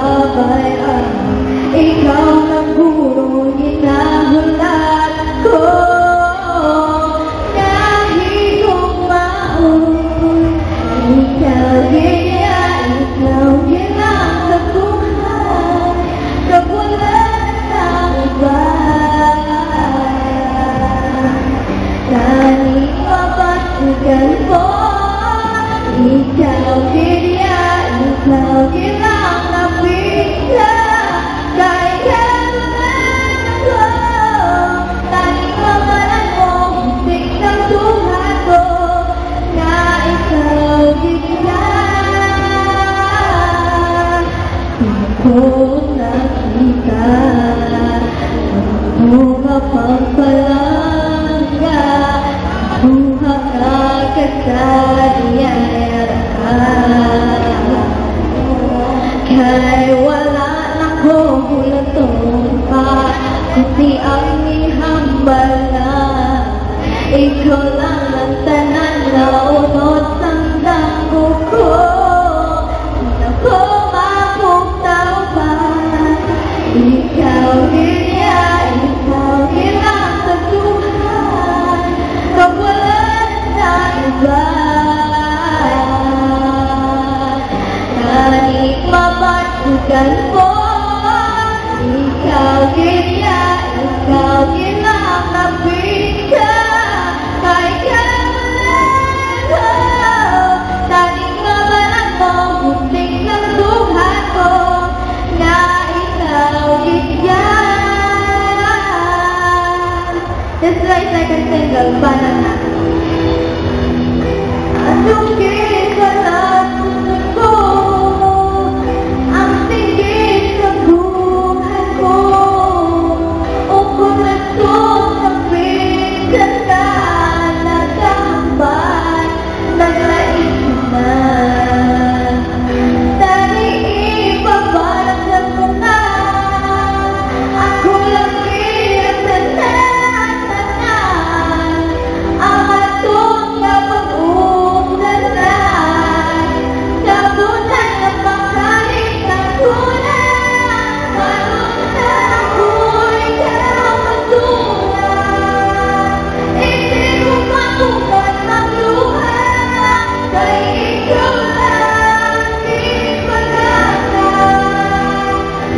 pabayaan. Ikaw ng guro, hinahulat ko. Kahit umaon, ikaw gina, ikaw gina sa buhay. Kawalan ng iba, tanging mabatugan mo. Ikaw gina, ikaw gina na pisa. Kaya naman ako, tanging mamalan mo, muntik ng buhay ko, na ikaw gina. Di ko nakita ang mga pampalanga, buha ka kasadiyan. Kaya wala na ko hulatong pa, kundi ang ihambal na ikaw lang ang tanan na unod ng damgo ko. Hindi ako mapugtaw pa. Ikaw gina, ikaw gina sa buhay. Kawalan na iba, tanging mabatugan mo. Ikaw gina, ikaw gina na pisa. Kaya kawalan ko, tanging mamalan mo, muntik ng buhay ko, na ikaw gina. This is my second single, Banana. Anong ginawa ko? Ang tingin sa buhay ko, o kung nagtusabitan ka, nagkahambay, naglait na. Dahil ipaparamdam mo na, ako lang pinagdadaanan, ang atong kapag-uulanan, kabutan ng pangkalit ng kulang, malunan ako'y kamatulan. Hindi ko matukan ng luha, kay ikaw lang ipaglaban.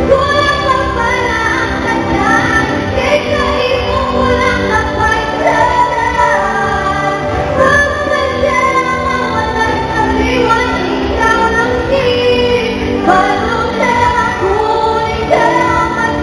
Kulang pa pala ang tanan, kay kaimo ko lang napagsalan. Pagsadya mawalan ng liwan, ikaw lang din. Malunan ako'y kamatulan.